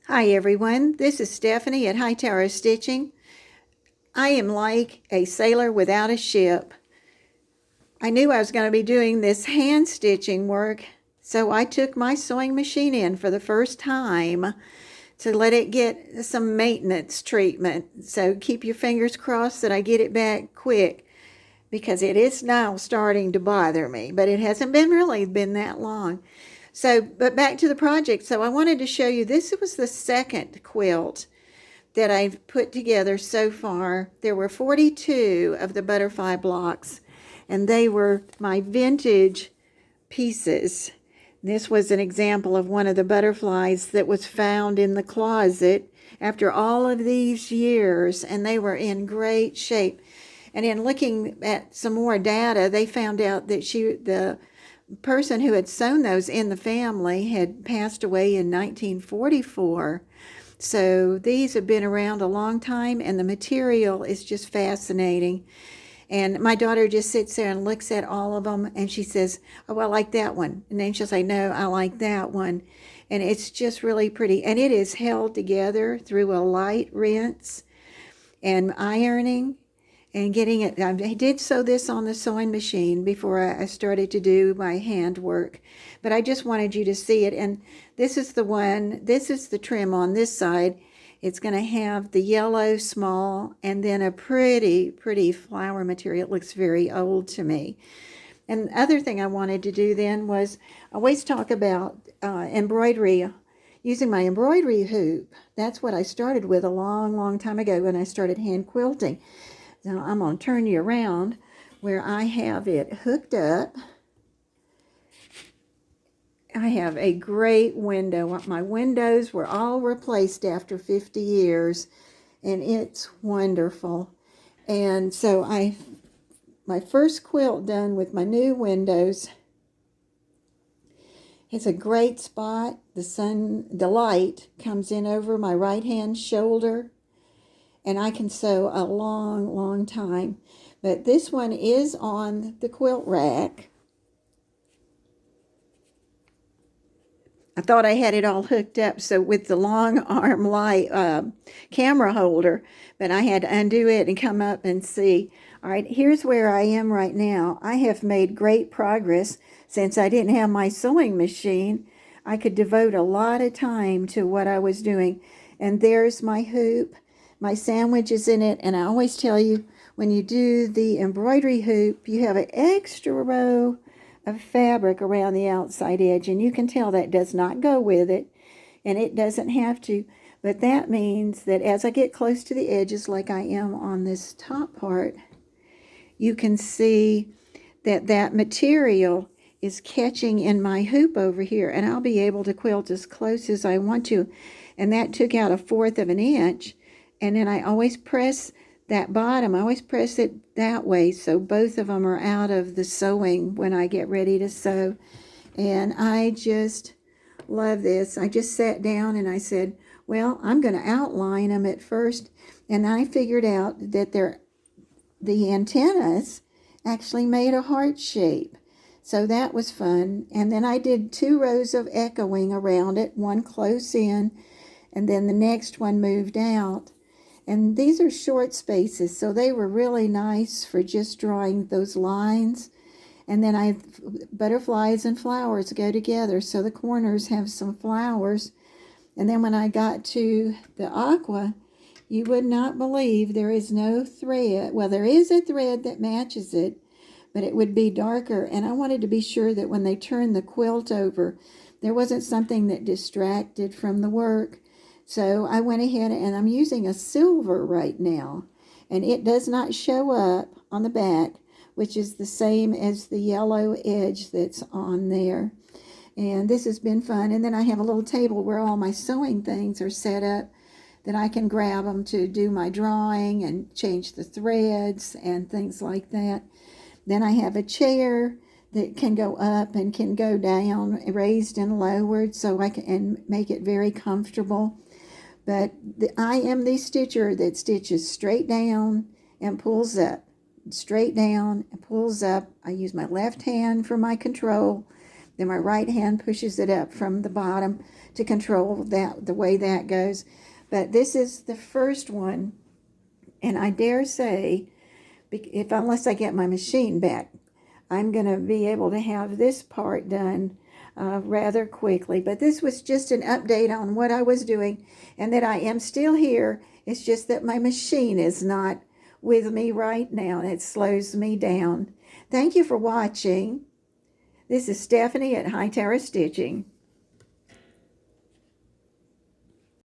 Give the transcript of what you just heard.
Hi everyone, this is Stephanie at Hightower Stitching. I am like a sailor without a ship. I knew I was going to be doing this hand stitching work, so I took my sewing machine in for the first time to let it get some maintenance treatment. So keep your fingers crossed that I get it back quick because it is now starting to bother me, but it hasn't been that long. But back to the project. So I wanted to show you, this was the second quilt that I've put together so far. There were 42 of the butterfly blocks, and they were my vintage pieces. This was an example of one of the butterflies that was found in the closet after all of these years, and they were in great shape. And in looking at some more data, they found out that the person who had sewn those in the family had passed away in 1944. So these have been around a long time, and the material is just fascinating. And my daughter just sits there and looks at all of them, and she says, "Oh, I like that one." And then she'll say, "No, I like that one." And it's just really pretty. And it is held together through a light rinse and ironing and getting it. I did sew this on the sewing machine before I started to do my handwork, but I just wanted you to see it. And this is the one, this is the trim on this side. It's going to have the yellow small and then a pretty flower material. It looks very old to me. And the other thing I wanted to do then was, I always talk about embroidery, using my embroidery hoop. That's what I started with a long time ago when I started hand quilting. Now I'm going to turn you around where I have it hooked up. I have a great window. My windows were all replaced after 50 years, and it's wonderful. And so my first quilt done with my new windows. It's a great spot. The light comes in over my right hand shoulder, and I can sew a long time. But this one is on the quilt rack. I thought I had it all hooked up so with the long arm light camera holder, but I had to undo it and come up and see. All right, here's where I am right now. I have made great progress since I didn't have my sewing machine. I could devote a lot of time to what I was doing. And there's my hoop. My sandwich is in it, and I always tell you, when you do the embroidery hoop, you have an extra row of fabric around the outside edge, and you can tell that does not go with it, and it doesn't have to. But that means that as I get close to the edges, like I am on this top part, you can see that that material is catching in my hoop over here, and I'll be able to quilt as close as I want to. And that took out 1/4 of an inch. And then I always press that bottom, I always press it that way so both of them are out of the sewing when I get ready to sew. And I just love this. I just sat down and I said, well, I'm going to outline them at first. And I figured out that the antennas actually made a heart shape. So that was fun. And then I did 2 rows of echoing around it, one close in, and then the next one moved out. And these are short spaces, so they were really nice for just drawing those lines. And then butterflies and flowers go together, so the corners have some flowers. And then when I got to the aqua, you would not believe there is no thread. Well, there is a thread that matches it, but it would be darker. And I wanted to be sure that when they turned the quilt over, there wasn't something that distracted from the work. So I went ahead, and I'm using a silver right now, and it does not show up on the back, which is the same as the yellow edge that's on there. And this has been fun. And then I have a little table where all my sewing things are set up that I can grab them to do my drawing and change the threads and things like that. Then I have a chair that can go up and can go down, raised and lowered, so I can make it very comfortable. But I am the stitcher that stitches straight down and pulls up, straight down and pulls up. I use my left hand for my control, Then my right hand pushes it up from the bottom to control that, the way that goes. But this is the first one, and I dare say, unless I get my machine back, I'm going to be able to have this part done rather quickly. But this was just an update on what I was doing, and that I am still here. It's just that my machine is not with me right now, and it slows me down. Thank you for watching. This is Stephanie at Hightower Stitching.